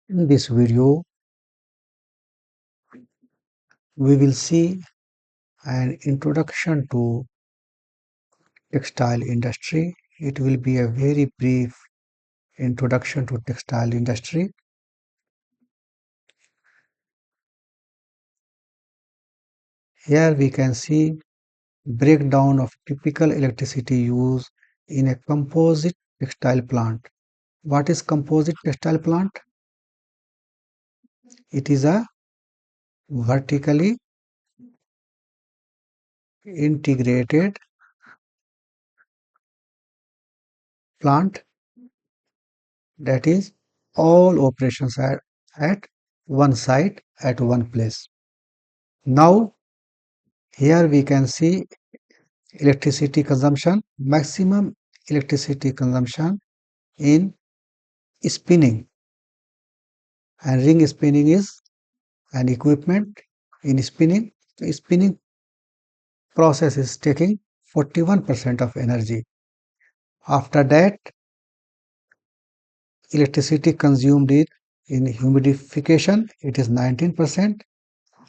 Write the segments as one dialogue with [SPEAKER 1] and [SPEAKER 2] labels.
[SPEAKER 1] In this video, we will see an introduction to textile industry. It will be a very brief introduction to textile industry. Here we can see breakdown of typical electricity use in a composite textile plant. What is composite textile plant? It is a vertically integrated plant, that is all operations at one site at one place. Now here we can see electricity consumption, maximum electricity consumption in spinning, and ring spinning is an equipment in spinning. The spinning process is taking 41% of energy. After that, electricity consumed in humidification, it is 19%,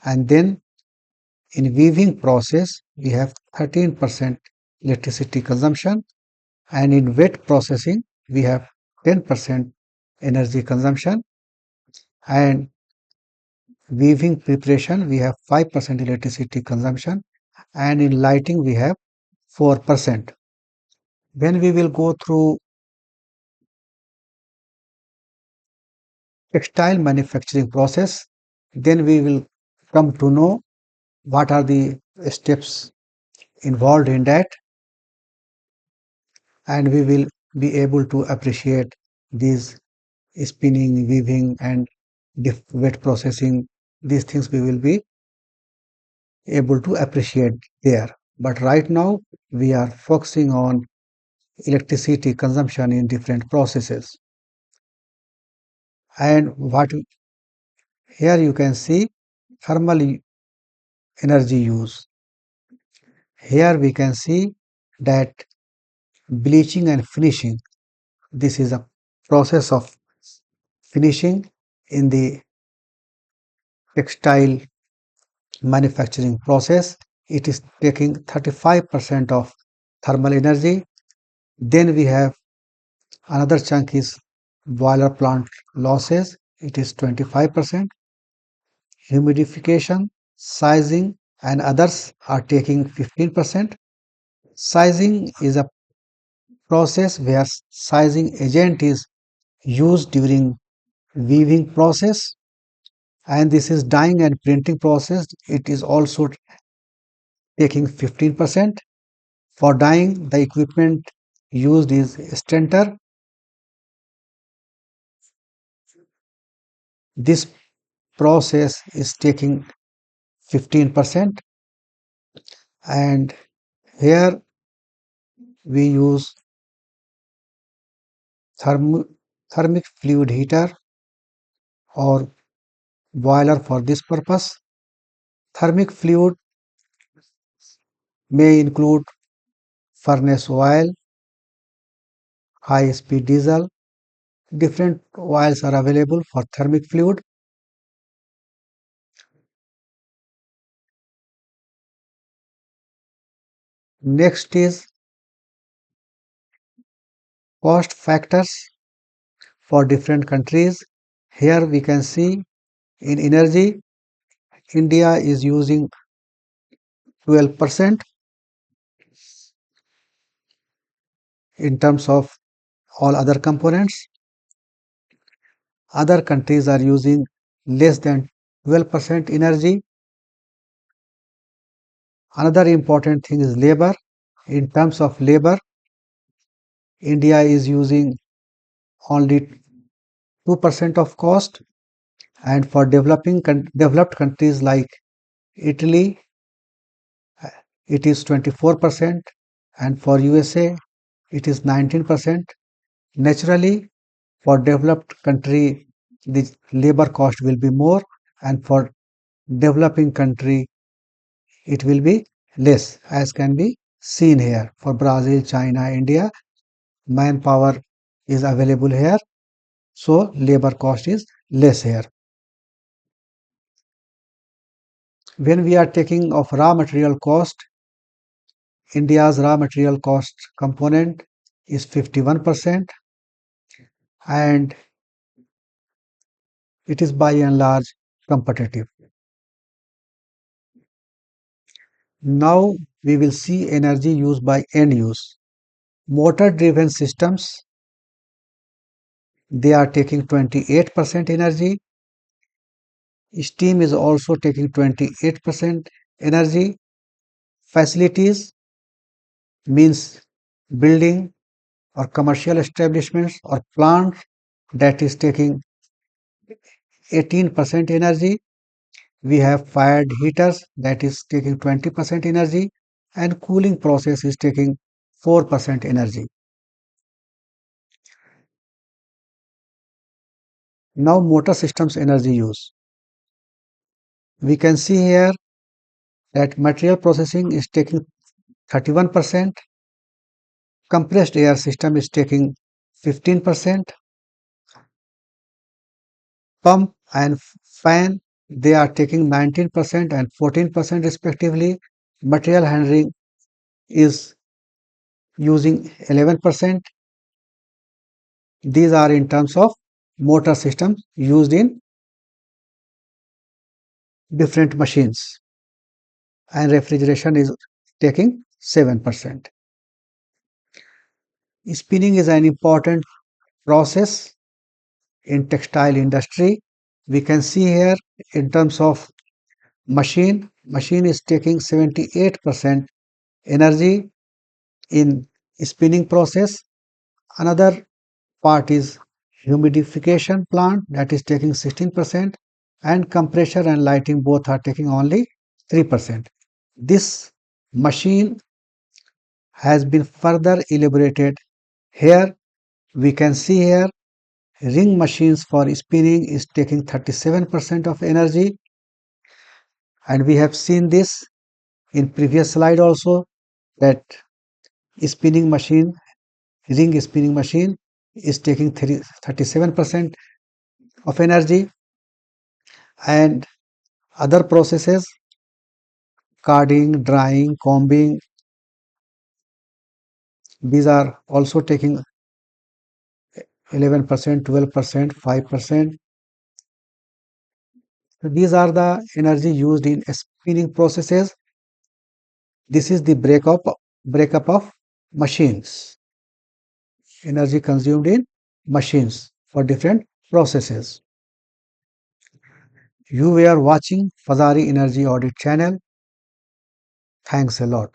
[SPEAKER 1] and then in weaving process we have 13% electricity consumption, and in wet processing we have 10% energy consumption, and weaving preparation we have 5% electricity consumption, and in lighting we have 4%. When we will go through textile manufacturing process, then we will come to know what are the steps involved in that, and we will be able to appreciate these spinning, weaving, and wet processing. These things we will be able to appreciate there. But right now we are focusing on electricity consumption in different processes. And what here you can see thermal energy use. Here we can see that bleaching and finishing. This is a process of finishing in the textile manufacturing process. It is taking 35% of thermal energy. Then we have another chunk is boiler plant losses. It is 25%. Humidification, sizing, and others are taking 15%. Sizing is a process where sizing agent is used during weaving process, and this is dyeing and printing process. It is also taking 15%. For dyeing, the equipment used is stentor. This process is taking 15%, and here we use thermic fluid heater or boiler for this purpose. Thermic fluid may include furnace oil, high speed diesel. Different oils are available for thermic fluid. Next is cost factors for different countries. Here we can see in energy, India is using 12% in terms of all other components. Other countries are using less than 12% energy. Another important thing is labor. In terms of labor, India is using only 2% of cost, and for developed countries like Italy, it is 24%, and for USA, it is 19%. Naturally, for developed country, the labor cost will be more, and for developing country, it will be less, as can be seen here. For Brazil, China, India, manpower is available here, so labor cost is less here. When we are taking of raw material cost, India's raw material cost component is 51% and it is by and large competitive. Now we will see energy used by end use. Motor driven systems, they are taking 28% energy. Steam is also taking 28% energy. Facilities means building or commercial establishments or plants, that is taking 18% energy. We have fired heaters, that is taking 20% energy, and cooling process is taking 4% energy. Now motor systems energy use. We can see here that material processing is taking 31%, compressed air system is taking 15%, pump and fan, they are taking 19% and 14% respectively. Material handling is using 11%. These are in terms of motor systems used in different machines, and refrigeration is taking 7%. Spinning is an important process in textile industry. We can see here in terms of machine is taking 78% energy in spinning process. Another part is humidification plant, that is taking 16%, and compressor and lighting both are taking only 3%. This machine has been further elaborated. Here we can see here ring machines for spinning is taking 37% of energy, and we have seen this in previous slide also, that spinning machine, ring spinning machine is taking 37% of energy, and other processes, carding, drying, combing, these are also taking 11%, 12%, 5%. So these are the energy used in spinning processes. This is the breakup of machines, energy consumed in machines for different processes. You were watching Fazari Energy Audit channel. Thanks a lot.